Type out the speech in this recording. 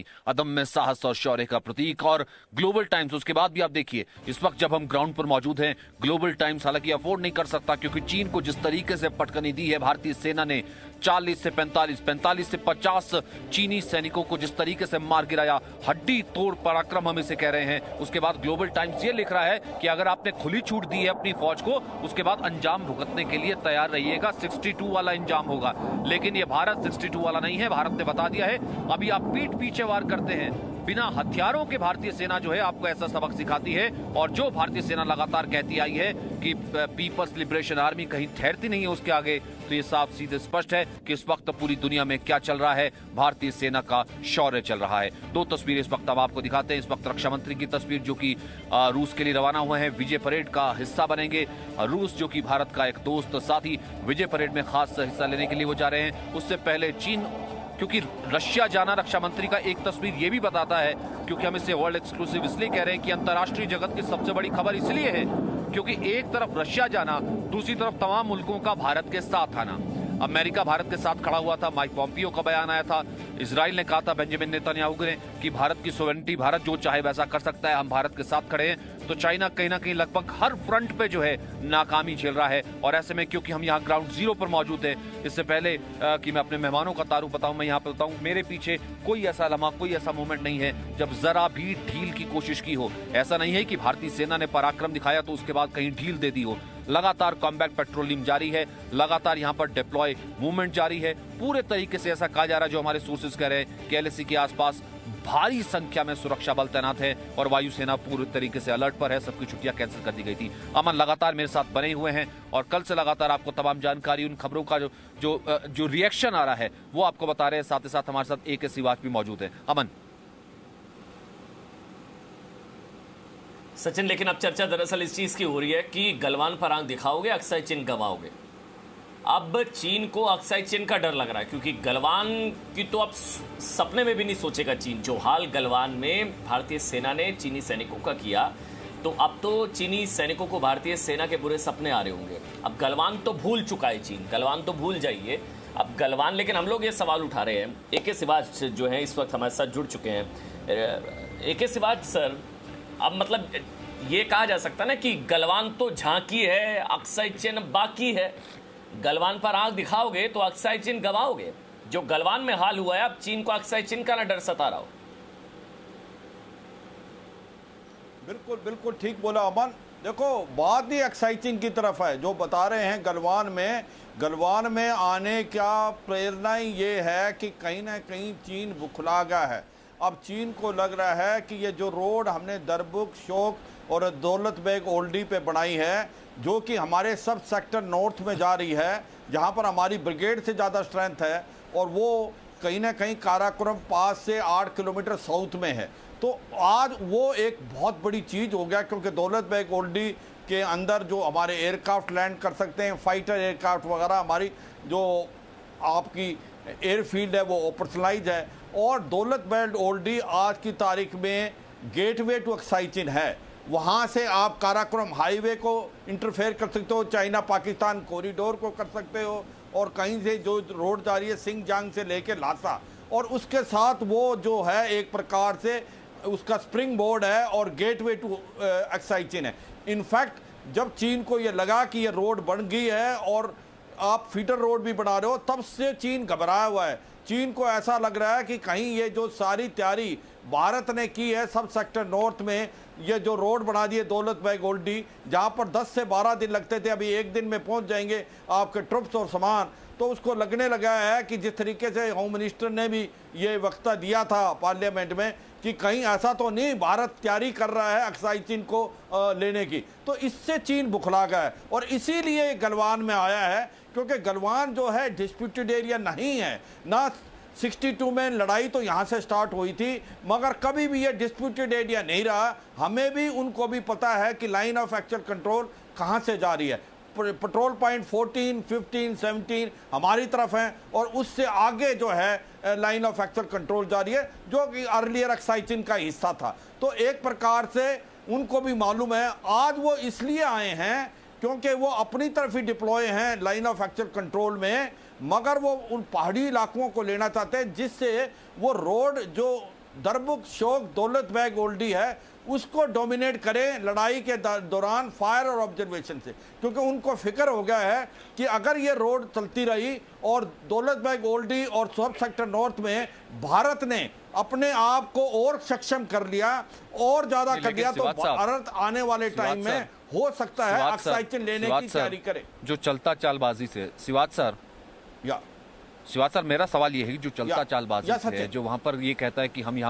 Army, अदम्य साहस और शौर्य का प्रतीक। और ग्लोबल टाइम्स, उसके बाद भी आप देखिए इस वक्त जब हम ग्राउंड पर मौजूद हैं, ग्लोबल टाइम्स हालांकि अफोर्ड नहीं कर सकता क्योंकि चीन को जिस तरीके से पटकनी दी है भारतीय सेना ने, 40 से 45 से 50 चीनी सैनिकों को जिस तरीके से मार गिराया, हड्डी तोड़ पराक्रम हम इसे कह रहे हैं। उसके बाद ग्लोबल टाइम्स ये लिख रहा है कि अगर आपने खुली छूट दी है अपनी फौज को, उसके बाद अंजाम भुगतने के लिए तैयार रहिएगा, 62 वाला अंजाम होगा। लेकिन ये भारत 62 वाला नहीं है। भारत ने बता दिया है अभी आप पीठ पीछे वार करते हैं, बिना हथियारों के भारतीय सेना जो है आपको ऐसा सबक सिखाती है। और जो भारतीय सेना लगातार कहती आई है कि पीपल्स लिबरेशन आर्मी कहीं ठहरती नहीं है उसके आगे, तो ये साफ सीधे स्पष्ट है कि इस वक्त पूरी दुनिया में क्या चल रहा है, भारतीय सेना का शौर्य चल रहा है। दो तस्वीरें इस वक्त अब आपको दिखाते हैं। इस वक्त रक्षा मंत्री की तस्वीर जो कि रूस के लिए रवाना हुए हैं, विजय परेड का हिस्सा बनेंगे। रूस जो कि भारत का एक दोस्त साथी, विजय परेड में खास हिस्सा लेने के लिए वो जा रहे हैं। उससे पहले चीन, क्योंकि रशिया जाना रक्षा मंत्री का एक तस्वीर ये भी बताता है, क्योंकि हम इसे वर्ल्ड एक्सक्लूसिव इसलिए कह रहे हैं कि अंतर्राष्ट्रीय जगत की सबसे बड़ी खबर इसलिए है क्योंकि एक तरफ रशिया जाना, दूसरी तरफ तमाम मुल्कों का भारत के साथ आना। अमेरिका भारत के साथ खड़ा हुआ था, माइक पॉम्पियो का बयान आया था, इजराइल ने कहा था बेंजामिन नेतन्याहू ने कि भारत की सोवेरेनिटी, भारत जो चाहे वैसा कर सकता है, हम भारत के साथ खड़े हैं। तो चाइना कहीं ना कहीं लगभग हर फ्रंट पे जो है नाकामी झेल रहा है। और ऐसे में क्योंकि हम यहाँ ग्राउंड जीरो पर मौजूद हैं, इससे पहले कि मैं अपने मेहमानों का तारुफ बताऊं, मैं यहाँ पे बताऊं मेरे पीछे कोई ऐसा लम्हा, कोई ऐसा मोमेंट नहीं है जब जरा भी ढील की कोशिश की हो। ऐसा नहीं है कि भारतीय सेना ने पराक्रम दिखाया तो उसके बाद कहीं ढील दे दी हो। लगातार कॉम्बैट पेट्रोलिंग जारी है, लगातार यहाँ पर डिप्लॉय मूवमेंट जारी है। पूरे तरीके से ऐसा कहा जा रहा है, जो हमारे सोर्सेज कह रहे हैं कि एलएसी के आसपास भारी संख्या में सुरक्षा बल तैनात है और वायुसेना पूरी तरीके से अलर्ट पर है। सबकी छुट्टियां कैंसिल कर दी गई थी। अमन लगातार मेरे साथ बने हुए हैं और कल से लगातार आपको तमाम जानकारी, उन खबरों का जो रिएक्शन आ रहा है वो आपको बता रहे हैं। साथ ही साथ हमारे साथ AK सिवाच भी मौजूद है। अमन। सचिन, लेकिन अब चर्चा दरअसल इस चीज की हो रही है कि गलवान पर आंख दिखाओगे, अक्साई चिन गंवाओगे। अब चीन को अक्साई चिन का डर लग रहा है क्योंकि गलवान की तो अब सपने में भी नहीं सोचेगा चीन। जो हाल गलवान में भारतीय सेना ने चीनी सैनिकों का किया, तो अब तो चीनी सैनिकों को भारतीय सेना के बुरे सपने आ रहे होंगे। अब गलवान तो भूल चुका है चीन, गलवान तो भूल जाइए। अब गलवान, लेकिन हम लोग ये सवाल उठा रहे हैं। AK सिवाच जो है इस वक्त हमारे साथ जुड़ चुके हैं। AK सिवाच सर, अब मतलब ये कहा जा सकता है ना कि गलवान तो झांकी है, अक्साई चिन बाकी है। गलवान पर आंख दिखाओगे तो अक्साई चिन गवाओगे। जो गलवान में हाल हुआ है, अब चीन को अक्साई चिन का ना डर सता रहा हो। बिल्कुल बिल्कुल ठीक बोला अमन। देखो, बात ही अक्साई चिन की तरफ है। जो बता रहे हैं गलवान में आने का प्रेरणा ही ये है कि कहीं ना कहीं चीन बुखला गया है। अब चीन को लग रहा है कि ये जो रोड हमने दरबुक, शोक और दौलत बेग ओल्डी पे बनाई है, जो कि हमारे सब सेक्टर नॉर्थ में जा रही है, जहां पर हमारी ब्रिगेड से ज़्यादा स्ट्रेंथ है, और वो कहीं ना कहीं काराकोरम पास से 8 किलोमीटर साउथ में है। तो आज वो एक बहुत बड़ी चीज़ हो गया, क्योंकि दौलत बेग ओल्डी के अंदर जो हमारे एयरक्राफ्ट लैंड कर सकते हैं, फाइटर एयरक्राफ्ट वगैरह, हमारी जो आपकी एयरफील्ड है वो ऑपरेशनलाइज है। और दौलत बेग ओल्डी आज की तारीख में गेटवे टू अक्साई चिन है। वहाँ से आप काराकोरम हाईवे को इंटरफेयर कर सकते हो, चाइना पाकिस्तान कॉरिडोर को कर सकते हो, और कहीं से जो रोड जा रही है सिंगजांग से लेके लासा, और उसके साथ वो जो है एक प्रकार से उसका स्प्रिंग बोर्ड है और गेटवे टू अक्साई चिन है। इनफैक्ट जब चीन को ये लगा कि ये रोड बन गई है और आप फीडर रोड भी बना रहे हो, तब से चीन घबराया हुआ है। चीन को ऐसा लग रहा है कि कहीं ये जो सारी तैयारी भारत ने की है सब सेक्टर नॉर्थ में, ये जो रोड बना दिए दौलत बेग ओल्डी, जहाँ पर 10 से 12 दिन लगते थे, अभी 1 दिन में पहुँच जाएंगे आपके ट्रुप्स और सामान। तो उसको लगने लगा है कि जिस तरीके से होम मिनिस्टर ने भी ये वक्ता दिया था पार्लियामेंट में कि कहीं ऐसा तो नहीं भारत तैयारी कर रहा है अक्साई चिन को लेने की, तो इससे चीन बुखला गया है। और इसीलिए गलवान में आया है, क्योंकि गलवान जो है डिस्प्यूटेड एरिया नहीं है ना। 62 में लड़ाई तो यहाँ से स्टार्ट हुई थी, मगर कभी भी ये डिस्प्यूटेड एरिया नहीं रहा। हमें भी उनको भी पता है कि लाइन ऑफ एक्चुअल कंट्रोल कहाँ से जा रही है। पेट्रोल पॉइंट 14, 15, 17 हमारी तरफ हैं, और उससे आगे जो है लाइन ऑफ एक्चुअल कंट्रोल जा रही है, जो कि अर्लियर अक्साई चिन का हिस्सा था। तो एक प्रकार से उनको भी मालूम है। आज वो इसलिए आए हैं क्योंकि वो अपनी तरफ ही डिप्लॉय हैं लाइन ऑफ एक्चुअल कंट्रोल में, मगर वो उन पहाड़ी इलाकों को लेना चाहते हैं जिससे वो रोड जो दरबुक शौक दौलत बैग ओल्डी है उसको डोमिनेट करें लड़ाई के दौरान फायर और ऑब्जर्वेशन से, क्योंकि उनको फिक्र हो गया है कि अगर ये रोड चलती रही और दौलत बैग ओल्डी और सब सेक्टर नॉर्थ में भारत ने अपने आप को और सक्षम कर लिया और ज्यादा कर लिया तो भारत आने वाले टाइम में हो सकता है अक्साई चीन लेने की तैयारी करे। जो चलता चालबाजी से सिवात सर मेरा सवाल ये है कि जो चलता चालबाजी है जो वहां पर ये कहता है कि हम यहाँ